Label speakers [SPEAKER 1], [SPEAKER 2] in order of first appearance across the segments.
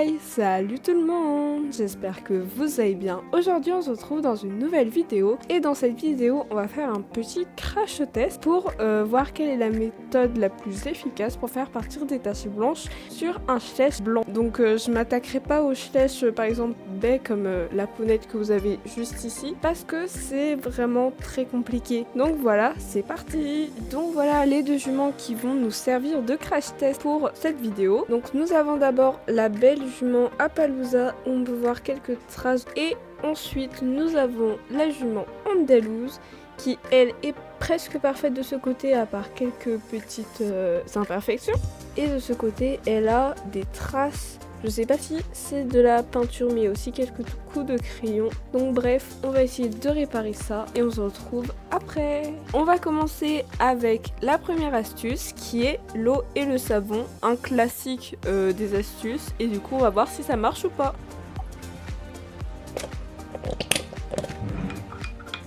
[SPEAKER 1] Hey, salut tout le monde, j'espère que vous allez bien. Aujourd'hui on se retrouve dans une nouvelle vidéo et dans cette vidéo on va faire un petit crash test pour voir quelle est la méthode la plus efficace pour faire partir des taches blanches sur un schleich blanc. Donc je m'attaquerai pas au schleich par exemple baie comme la pounette que vous avez juste ici parce que c'est vraiment très compliqué. Donc voilà, c'est parti. Donc voilà les deux juments qui vont nous servir de crash test pour cette vidéo. Donc nous avons d'abord la belle jument Appaloosa, on peut voir quelques traces, et ensuite nous avons la jument Andalouse qui elle est presque parfaite de ce côté à part quelques petites imperfections, et de ce côté elle a des traces. Je sais pas si c'est de la peinture mais aussi quelques coups de crayon. Donc bref, on va essayer de réparer ça et on se retrouve après. On va commencer avec la première astuce qui est l'eau et le savon. Un classique des astuces, et du coup on va voir si ça marche ou pas.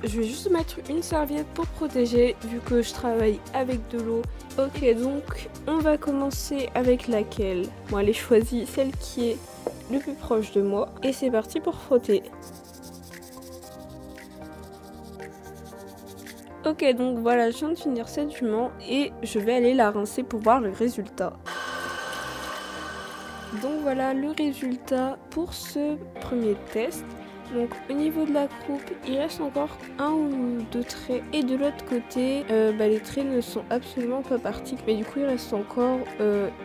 [SPEAKER 1] Je vais juste mettre une serviette pour protéger vu que je travaille avec de l'eau. Ok, donc on va commencer avec laquelle? Moi, j'ai choisi celle qui est le plus proche de moi et c'est parti pour frotter. Ok, donc voilà, je viens de finir cette jument et je vais aller la rincer pour voir le résultat. Donc voilà le résultat pour ce premier test. Donc au niveau de la croupe, il reste encore un ou deux traits, et de l'autre côté, les traits ne sont absolument pas partis, mais du coup il reste encore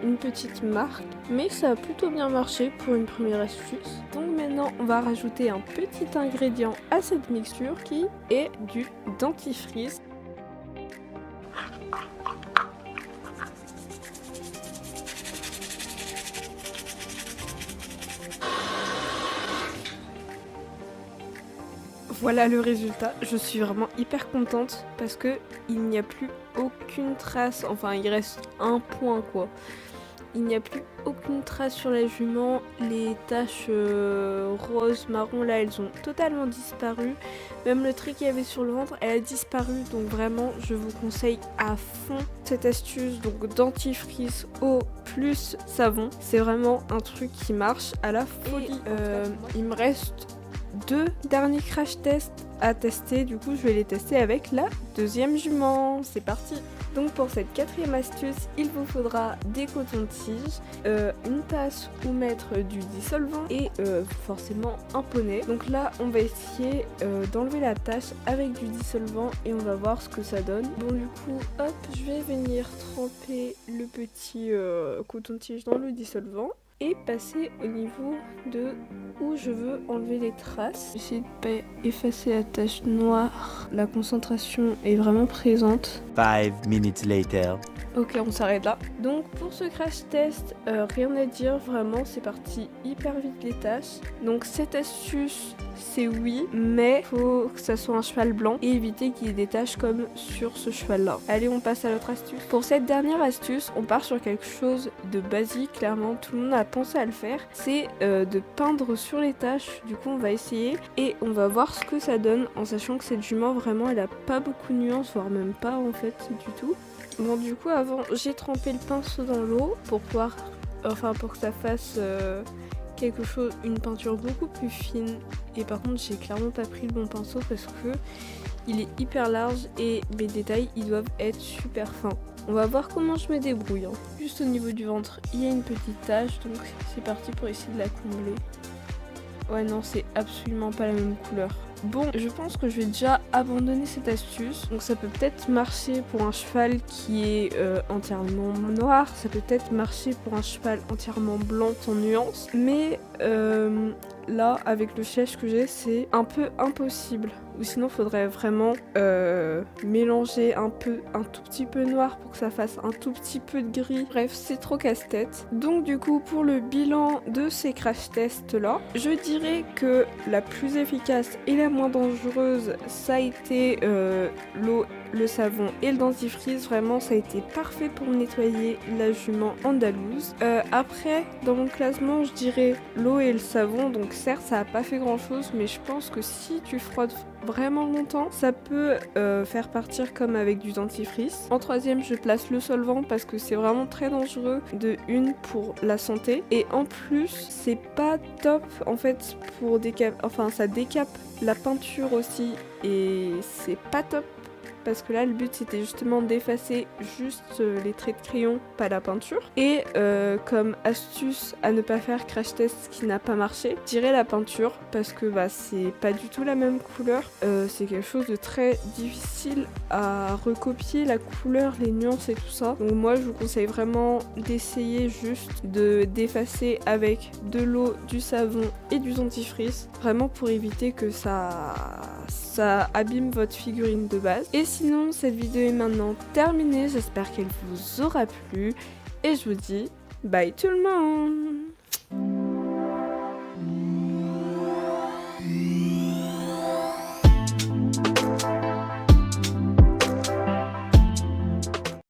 [SPEAKER 1] une petite marque, mais ça a plutôt bien marché pour une première astuce. Donc maintenant on va rajouter un petit ingrédient à cette mixture qui est du dentifrice. Voilà le résultat, je suis vraiment hyper contente parce que il n'y a plus aucune trace, enfin il reste un point quoi. Il n'y a plus aucune trace sur la jument, les taches rose, marron là elles ont totalement disparu. Même le trait qu'il y avait sur le ventre elle a disparu, donc vraiment je vous conseille à fond cette astuce. Donc dentifrice, eau plus savon, c'est vraiment un truc qui marche à la folie. Il me reste 2 derniers crash tests à tester, du coup je vais les tester avec la deuxième jument. C'est parti. Donc pour cette quatrième astuce, il vous faudra des cotons-tiges, une tasse où mettre du dissolvant et forcément un poney. Donc là on va essayer d'enlever la tache avec du dissolvant et on va voir ce que ça donne. Bon du coup hop, je vais venir tremper le petit coton-tige dans le dissolvant et passer au niveau de où je veux enlever les traces. J'essaie de pas effacer la tache noire. La concentration est vraiment présente.
[SPEAKER 2] 5 minutes later.
[SPEAKER 1] Ok, on s'arrête là. Donc pour ce crash test, rien à dire, vraiment c'est parti hyper vite les tâches. Donc cette astuce c'est oui, mais faut que ça soit un cheval blanc et éviter qu'il y ait des taches comme sur ce cheval là. Allez, on passe à l'autre astuce. Pour cette dernière astuce, on part sur quelque chose de basique, clairement tout le monde a pensé à le faire. C'est de peindre sur les taches, du coup on va essayer et on va voir ce que ça donne en sachant que cette jument vraiment elle a pas beaucoup de nuances, voire même pas en fait du tout. Bon du coup avant j'ai trempé le pinceau dans l'eau pour pouvoir, pour que ça fasse quelque chose, une peinture beaucoup plus fine, et par contre j'ai clairement pas pris le bon pinceau parce que il est hyper large et mes détails ils doivent être super fins. On va voir comment je me débrouille. Juste au niveau du ventre il y a une petite tache, donc c'est parti pour essayer de la combler. Ouais non, c'est absolument pas la même couleur. Bon, je pense que je vais déjà abandonner cette astuce. Donc ça peut peut-être marcher pour un cheval qui est entièrement noir. Ça peut peut-être marcher pour un cheval entièrement blanc sans nuance. Mais là, avec le schleich que j'ai, c'est un peu impossible. Ou sinon, il faudrait vraiment mélanger un tout petit peu noir pour que ça fasse un tout petit peu de gris. Bref, c'est trop casse-tête. Donc du coup, pour le bilan de ces crash tests là, je dirais que la plus efficace et la moins dangereuse, ça a été l'eau le savon et le dentifrice. Vraiment, ça a été parfait pour nettoyer la jument andalouse. Après, dans mon classement, je dirais l'eau et le savon. Donc certes, ça n'a pas fait grand chose, mais je pense que si tu frottes vraiment longtemps, ça peut faire partir comme avec du dentifrice. En troisième, je place le solvant parce que c'est vraiment très dangereux de une pour la santé, et en plus c'est pas top en fait pour ça décape la peinture aussi, et c'est pas top parce que là le but c'était justement d'effacer juste les traits de crayon, pas la peinture. Et comme astuce à ne pas faire crash test qui n'a pas marché, je dirais la peinture parce que c'est pas du tout la même couleur, c'est quelque chose de très difficile à recopier, la couleur, les nuances et tout ça. Donc moi je vous conseille vraiment d'essayer juste d'effacer avec de l'eau, du savon et du dentifrice, vraiment pour éviter que ça abîme votre figurine de base. Et sinon, cette vidéo est maintenant terminée, j'espère qu'elle vous aura plu et je vous dis bye tout le monde.